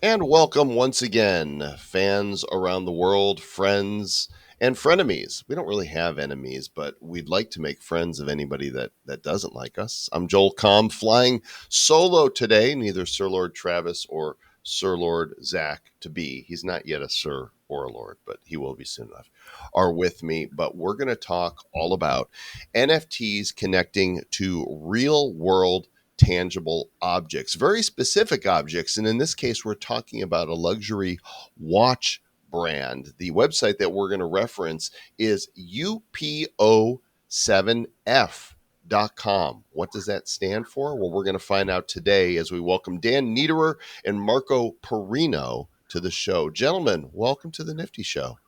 And welcome once again, fans around the world, friends, and frenemies. We don't really have enemies, but we'd like to make friends of anybody that doesn't like us. I'm Joel Comm, flying solo today, neither Sir Lord Travis or Sir Lord Zach to be. He's not yet a Sir or a Lord, but he will be soon enough, are with me. But we're going to talk all about NFTs connecting to real world tangible objects, very specific objects. And in this case, we're talking about a luxury watch brand. The website that we're going to reference is UPO7F.com. What does that stand for? Well, we're going to find out today as we welcome Dan Niederer and Marco Parrino to the show. Gentlemen, welcome to the Nifty Show.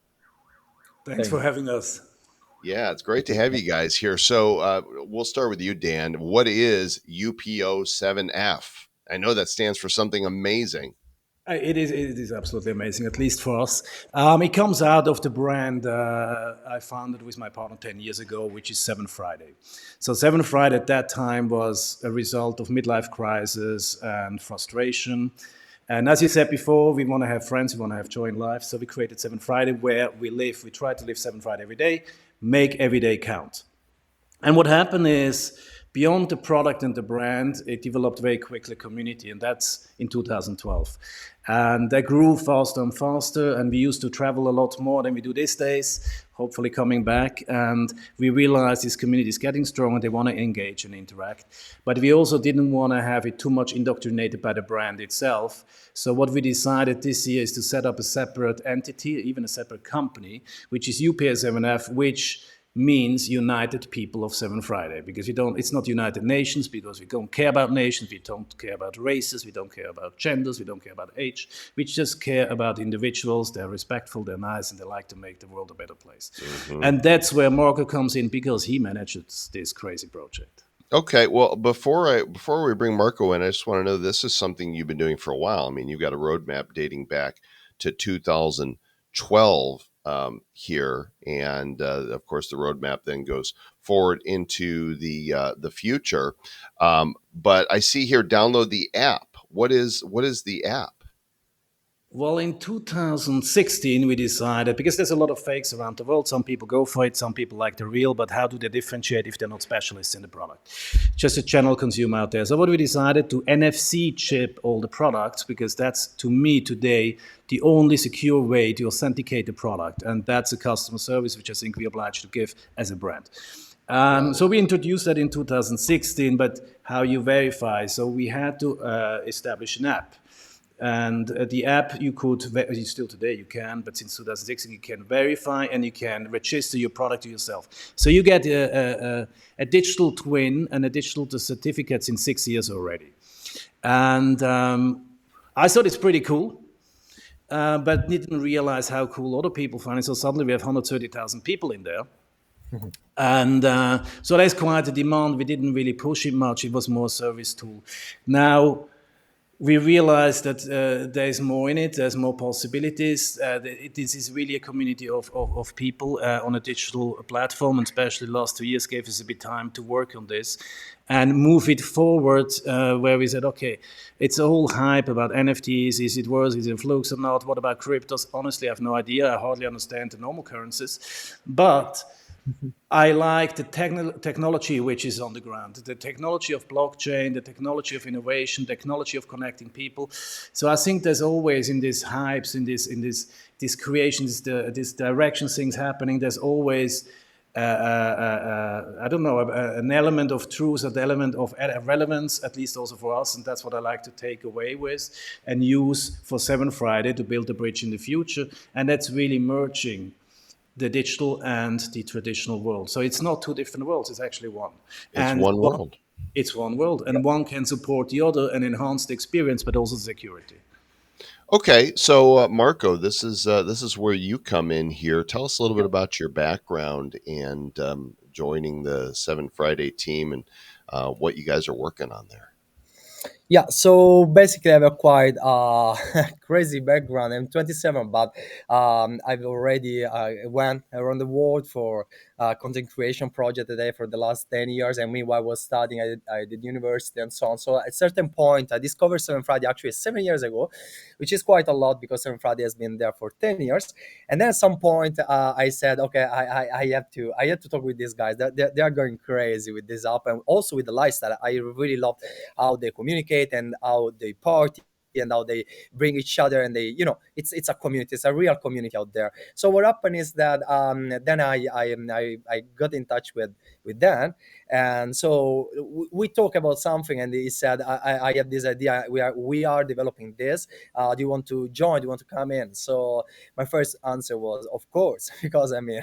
Thanks for having us. Yeah, it's great to have you guys here. So we'll start with you, Dan. What is UPO7F? I know that stands for something amazing. It is absolutely amazing, at least for us. It comes out of the brand I founded with my partner 10 years ago, which is SevenFriday. So SevenFriday at that time was a result of midlife crisis and frustration. And as you said before, we want to have friends, we want to have joy in life. So we created SevenFriday, where we live. We try to live SevenFriday every day, make every day count. And what happened is, beyond the product and the brand, it developed very quickly a community, and that's in 2012. And that grew faster and faster, and we used to travel a lot more than we do these days, hopefully coming back. And we realized this community is getting stronger, they want to engage and interact. But we also didn't want to have it too much indoctrinated by the brand itself. So what we decided this year is to set up a separate entity, even a separate company, which is UPO7F, which means United People of SevenFriday, because it's not United Nations, because we don't care about nations, we don't care about races, we don't care about genders, we don't care about age, we just care about individuals. They're respectful, they're nice, and they like to make the world a better place. Mm-hmm. And that's where Marco comes in, because he manages this crazy project. Okay, well, before we bring Marco in, I just want to know, this is something you've been doing for a while. I mean, you've got a roadmap dating back to 2012 here, and of course, the roadmap then goes forward into the future. But I see here, download the app. What is the app? Well, in 2016, we decided, because there's a lot of fakes around the world, some people go for it, some people like the real, but how do they differentiate if they're not specialists in the product? Just a general consumer out there. So what we decided, to NFC chip all the products, because that's, to me today, the only secure way to authenticate the product. And that's a customer service, which I think we're obliged to give as a brand. So we introduced that in 2016, but how you verify? So we had to establish an app. And the app, you still today you can, but since 2016 you can verify and you can register your product to yourself. So you get a digital twin and a digital certificates in 6 years already. And I thought it's pretty cool, but didn't realize how cool other people find it. So suddenly we have 130,000 people in there. Mm-hmm. And so there's quite a demand. We didn't really push it much. It was more a service tool. Now, we realized that there's more in it, there's more possibilities. This is really a community of people on a digital platform, and especially the last 2 years gave us a bit of time to work on this and move it forward, where we said, okay, it's a whole hype about NFTs. Is it worth? Is it flukes or not? What about cryptos? Honestly, I have no idea. I hardly understand the normal currencies. But I like the technology which is on the ground, the technology of blockchain, the technology of innovation, technology of connecting people. So I think there's always in these hypes, in this creations, this direction things happening, there's always an element of truth, an element of relevance, at least also for us, and that's what I like to take away with and use for SevenFriday to build a bridge in the future, and that's really merging the digital and the traditional world. So it's not two different worlds, it's actually one. It's one world. It's one world, and one can support the other and enhance the experience, but also the security. Okay, so Marco, this is where you come in here. Tell us a little bit about your background and joining the SevenFriday team and what you guys are working on there. Yeah, so basically I've acquired a crazy background. I'm 27, but I've already went around the world for content creation project today for the last 10 years. And meanwhile, I was studying, I did university and so on. So at a certain point, I discovered Seven Friday actually 7 years ago, which is quite a lot because Seven Friday has been there for 10 years. And then at some point, I said, okay, I have to talk with these guys. They are going crazy with this app and also with the lifestyle. I really love how they communicate and how they party and how they bring each other, and they, it's a community, it's a real community out there. So what happened is that then I got in touch with Dan, and so we talk about something, and he said, I have this idea, we are developing this, do you want to join, do you want to come in? So my first answer was of course, because I mean,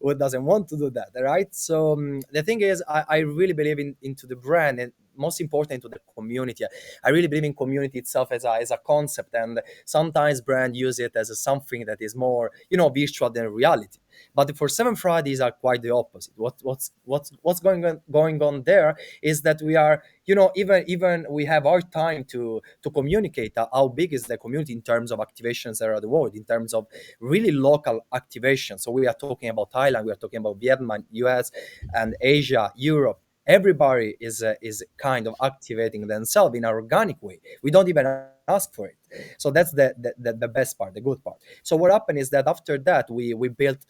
who doesn't want to do that, right? So the thing is, I really believe into the brand, and most important into the community. I really believe in community itself as a concept, and sometimes brand use it as something that is more, virtual than reality. But for Seven Fridays are quite the opposite. What's going on there is that we are, even we have our time to communicate how big is the community in terms of activations around the world, in terms of really local activation. So we are talking about Thailand, we are talking about Vietnam, US, and Asia, Europe. Everybody is kind of activating themselves in an organic way. We don't even ask for it. So that's the best part, the good part. So what happened is that after that, we built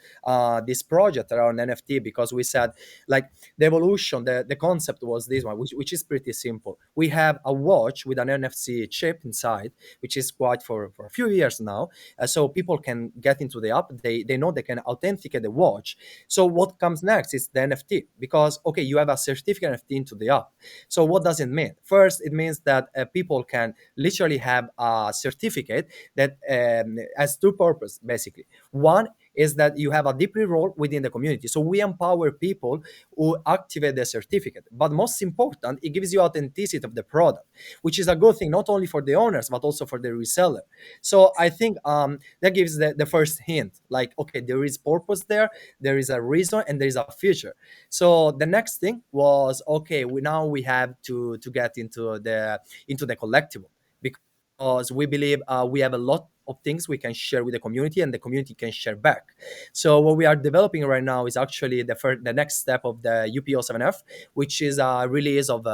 this project around NFT, because we said, like, the evolution, the concept was this one, which is pretty simple. We have a watch with an NFC chip inside, which is quite for a few years now. So people can get into the app, they know they can authenticate the watch. So what comes next is the NFT, because okay, you have a certificate NFT into the app. So what does it mean? First, it means that people can literally have a certificate that has two purposes, basically. One is that you have a deeply role within the community. So we empower people who activate the certificate. But most important, it gives you authenticity of the product, which is a good thing, not only for the owners, but also for the reseller. So I think that gives the first hint, like, okay, there is purpose there is a reason, and there is a future. So the next thing was, okay, we have to get into the collectible, because we believe we have a lot of things we can share with the community, and the community can share back. So what we are developing right now is actually the next step of the UPO7F, which is a release of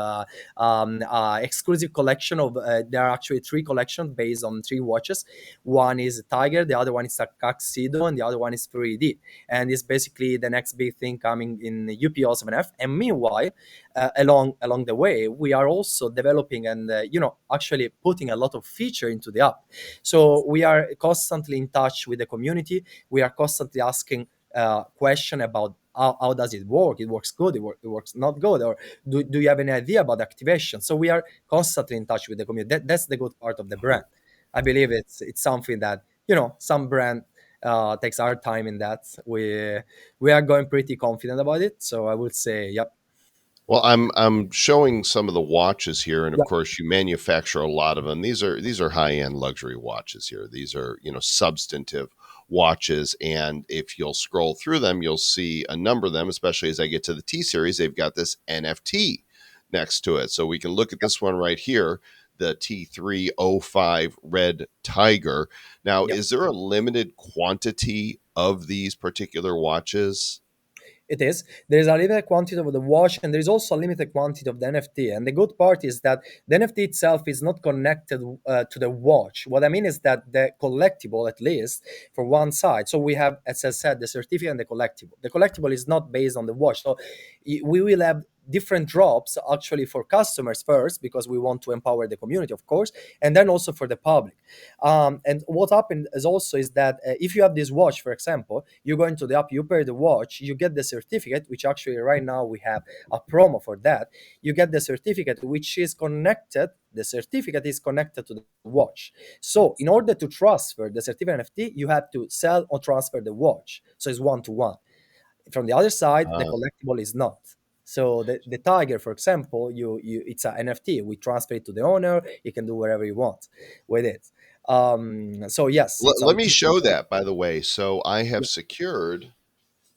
exclusive collection of. There are actually three collections based on three watches. One is Tiger, the other one is a Tuxedo, and the other one is 3D. And it's basically the next big thing coming in UPO7F. And meanwhile, along the way, we are also developing and actually putting a lot of feature into the app. So we are constantly in touch with the community. We are constantly asking question about how does it work? It works good, it works not good, or do you have any idea about activation? So we are constantly in touch with the community. That's the good part of the brand. I believe it's something that some brand takes our time in that. We are going pretty confident about it. So I would say, yep. Well, I'm showing some of the watches here, and of Yep. course, you manufacture a lot of them. These are high end luxury watches here. These are substantive watches, and if you'll scroll through them, you'll see a number of them. Especially as I get to the T series, they've got this NFT next to it, so we can look at Yep. this one right here, the T305 Red Tiger. Now, Yep. is there a limited quantity of these particular watches? It is. There is a limited quantity of the watch, and there is also a limited quantity of the NFT. And the good part is that the NFT itself is not connected to the watch. What I mean is that the collectible, at least for one side. So we have, as I said, the certificate and the collectible. The collectible is not based on the watch. So we will have different drops actually for customers first, because we want to empower the community, of course, and then also for the public. And what happened is that if you have this watch, for example, you go into the app, you pair the watch, you get the certificate, which actually right now we have a promo for that. You get the certificate, which is connected. The certificate is connected to the watch. So in order to transfer the certificate NFT, you have to sell or transfer the watch. So it's one to one. From the other side, the Uh, collectible is not. So the tiger, for example, you it's an NFT. We transfer it to the owner. He can do whatever he wants with it. So yes, it's a let me little bit. show that, by the way. So I have Yeah, secured,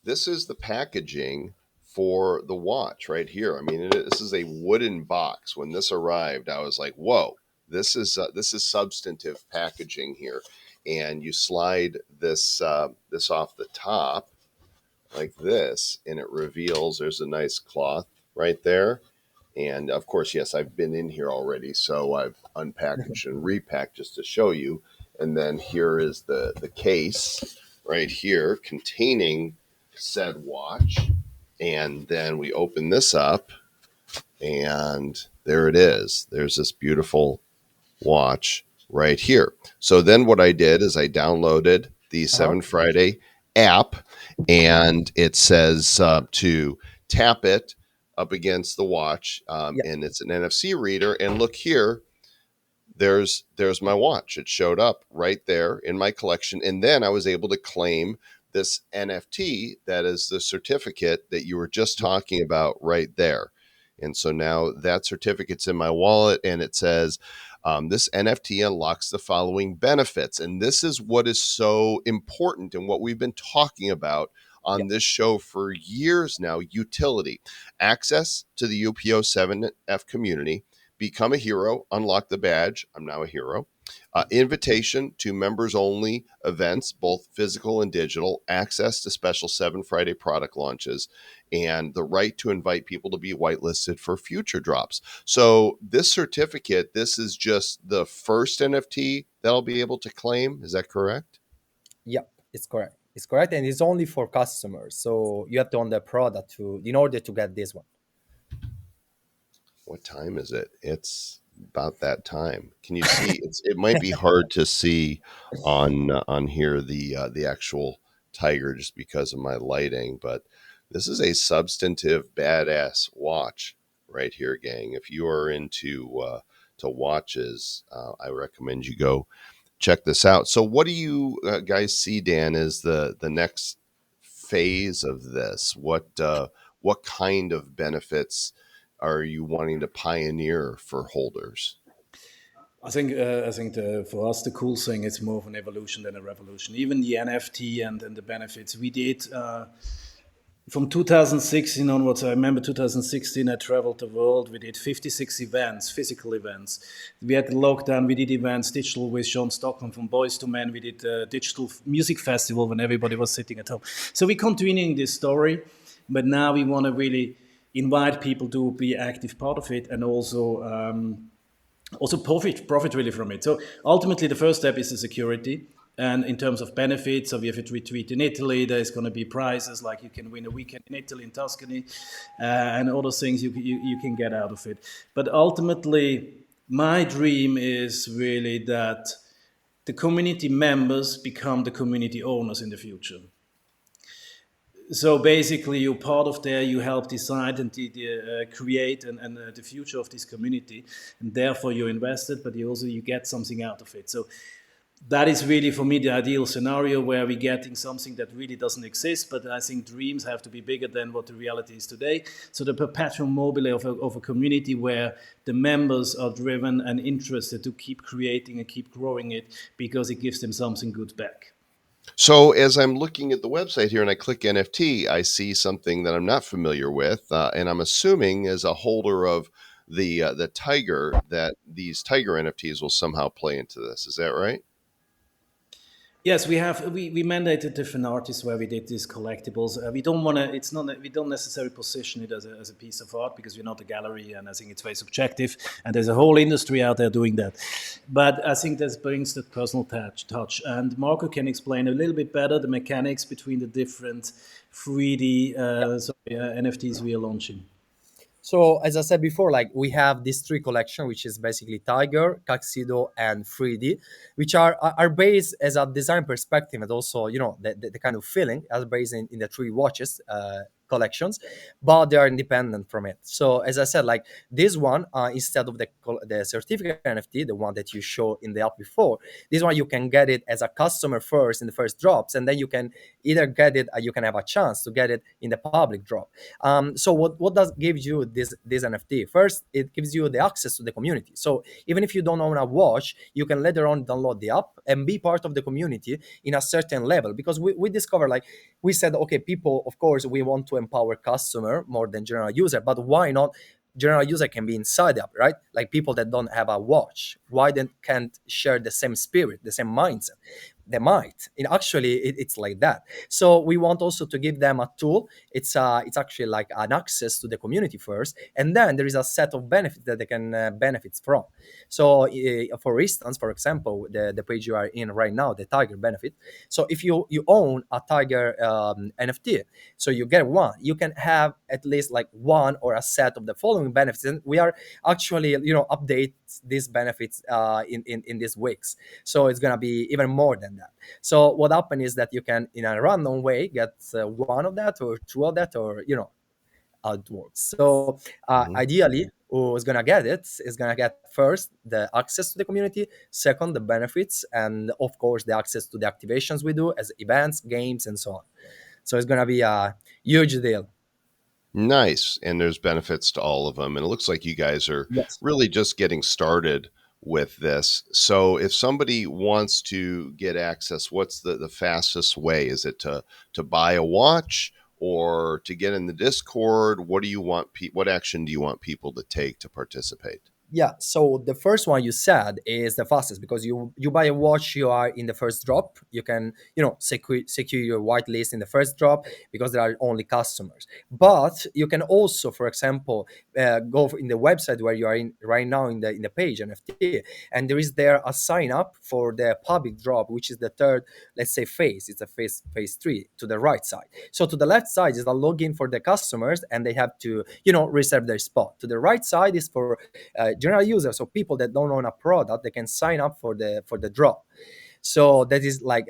this is the packaging for the watch right here. I mean, this is a wooden box. When this arrived, I was like, whoa, this is substantive packaging here, and you slide this off the top like this, and it reveals there's a nice cloth right there. And of course, yes, I've been in here already, so I've unpackaged and repacked just to show you. And then here is the case right here containing said watch. And then we open this up, and there it is. There's this beautiful watch right here. So then what I did is I downloaded the Uh-huh. Seven Friday app, and it says to tap it up against the watch, Yeah. and it's an NFC reader. And look here, there's my watch. It showed up right there in my collection, and then I was able to claim this NFT that is the certificate that you were just talking about right there. And so now that certificate's in my wallet, and it says this NFT unlocks the following benefits. And this is what is so important and what we've been talking about Yeah. on this show for years now: utility, access to the UPO7F community, become a hero, unlock the badge. I'm now a hero. Invitation to members only events, both physical and digital, access to special Seven Friday product launches, and the right to invite people to be whitelisted for future drops. So, this certificate, this is just the first NFT that I'll be able to claim. Is that correct? Yeah, it's correct. It's correct, and it's only for customers. So you have to own the product to in order to get this one. What time is it? It's about that time. Can you see? It might be hard to see on here the actual tiger just because of my lighting, but this is a substantive badass watch right here, gang. If you are into to watches, I recommend you go check this out. So, what do you guys see, Dan, is the next phase of this? What kind of benefits are you wanting to pioneer for holders? For us the cool thing is more of an evolution than a revolution. Even the NFT and the benefits we did from 2016 onwards. I remember 2016 I traveled the world. We did 56 events, physical events. We had the lockdown. We did events digital with John Stockman from Boys to Men. We did a digital music festival when everybody was sitting at home. So we're continuing this story, but now we want to really invite people to be active part of it, and also profit really from it. So ultimately, the first step is the security. And in terms of benefits, so we have a retreat in Italy. There's going to be prizes like you can win a weekend in Italy, in Tuscany, and other things you can get out of it. But ultimately, my dream is really that the community members become the community owners in the future. So basically, you're part of there. You help decide and create and the future of this community, and therefore you're invested, but you get something out of it. So that is really for me the ideal scenario where we're getting something that really doesn't exist. But I think dreams have to be bigger than what the reality is today. So the perpetual mobile of a community where the members are driven and interested to keep creating and keep growing it because it gives them something good back. So, as I'm looking at the website here and I click NFT, I see something that I'm not familiar with, and I'm assuming as a holder of the tiger that these tiger NFTs will somehow play into this. Is that right? Yes, we mandated different artists where we did these collectibles. We don't want to. It's not. We don't necessarily position it as a piece of art because we're not a gallery, and I think it's very subjective. And there's a whole industry out there doing that. But I think this brings that personal touch. And Marco can explain a little bit better the mechanics between the different 3D NFTs we are launching. So as I said before, like we have this three collection, which is basically Tiger, Tuxedo, and 3D, which are based as a design perspective, and also the kind of feeling are based in the three watches. Collections, but they are independent from it. So as I said, like this one, instead of the certificate NFT, the one that you show in the app before, this one you can get it as a customer first in the first drops, and then you can either get it, you can have a chance to get it in the public drop. So what does give you this NFT? First, it gives you the access to the community. So even if you don't own a watch, you can later on download the app and be part of the community in a certain level. Because we discovered, like we said, okay, people, of course, we want to empower customer more than general user, but why not general user can be inside the app, right? Like people that don't have a watch, why they can't share the same spirit, the same mindset? They might. It's like that. So we want also to give them a tool. It's actually like an access to the community first, and then there is a set of benefits that they can benefit from. So for instance, for example, the page you are in right now, the Tiger benefit. So if you own a Tiger NFT, so you get one, you can have at least like one or a set of the following benefits, and we are actually update these benefits in these weeks. So it's gonna be even more than that. So what happens is that you can, in a random way, get one of that or two of that, or how it works. So ideally, who's gonna get it is gonna get first the access to the community, second the benefits, and of course the access to the activations we do as events, games, and so on. So it's gonna be a huge deal. Nice. And there's benefits to all of them. And it looks like you guys are Yes. really just getting started with this. So if somebody wants to get access, what's the fastest way? Is it to buy a watch or to get in the Discord? What do you want? What action do you want people to take to participate? Yeah, so the first one you said is the fastest, because you buy a watch, you are in the first drop. You can secure your whitelist in the first drop because there are only customers. But you can also, for example, go in the website where you are in right now in the page NFT, and there is there a sign up for the public drop, which is the third, let's say, phase. It's a phase 3 to the right side. So to the left side is the login for the customers, and they have to reserve their spot. To the right side is for general users, so people that don't own a product, they can sign up for the drop. So that is like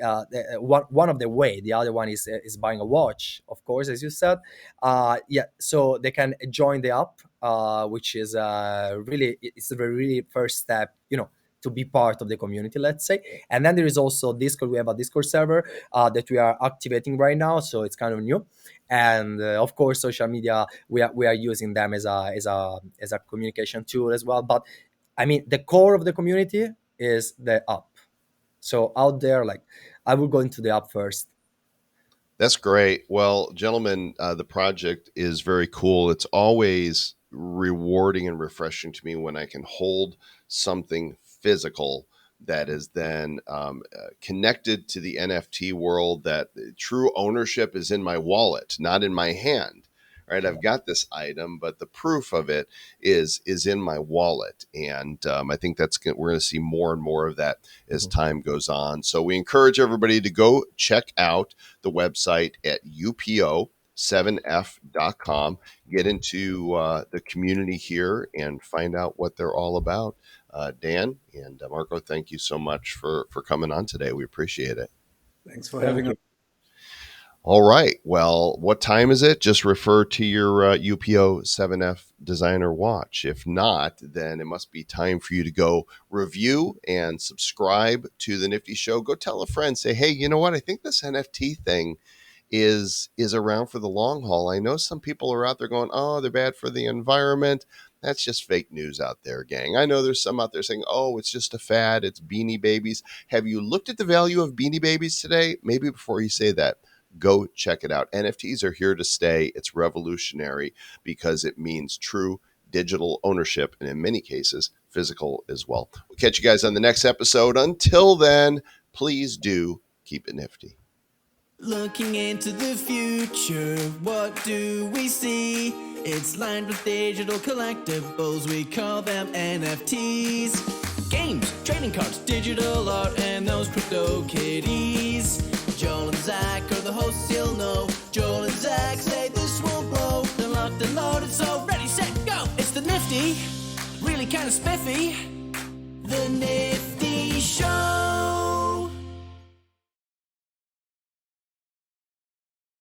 one of the way. The other one is buying a watch, of course, as you said. Yeah, so they can join the app, which is really, it's the really first step, to be part of the community, let's say. And then there is also Discord. We have a Discord server that we are activating right now, so it's kind of new. And of course, social media, we are using them as a communication tool as well. But I mean, the core of the community is the app. So out there, like, I will go into the app first. That's great. Well, gentlemen, the project is very cool. It's always rewarding and refreshing to me when I can hold something physical that is then connected to the NFT world, that true ownership is in my wallet, not in my hand. Right, I've got this item, but the proof of it is in my wallet, and I think we're going to see more and more of that as time goes on. So we encourage everybody to go check out the website at UPO7F.com. Get into the community here and find out what they're all about. Dan and Marco, thank you so much for coming on today. We appreciate it. Thanks for having us. All right. Well, what time is it? Just refer to your UPO7F designer watch. If not, then it must be time for you to go review and subscribe to the Nifty Show. Go tell a friend, say, hey, you know what? I think this NFT thing is around for the long haul. I know some people are out there going, oh, they're bad for the environment. That's just fake news out there, gang. I know there's some out there saying, oh, it's just a fad. It's Beanie Babies. Have you looked at the value of Beanie Babies today? Maybe before you say that, go check it out. NFTs are here to stay. It's revolutionary because it means true digital ownership, and in many cases, physical as well. We'll catch you guys on the next episode. Until then, please do keep it nifty. Looking into the future, what do we see? It's lined with digital collectibles, we call them NFTs. Games, trading cards, digital art, and those crypto kitties. Joel and Zach are the hosts, you'll know. Joel and Zach say this will blow. They're locked and loaded, so ready, set, go. It's the Nifty, really kind of spiffy. The Nifty.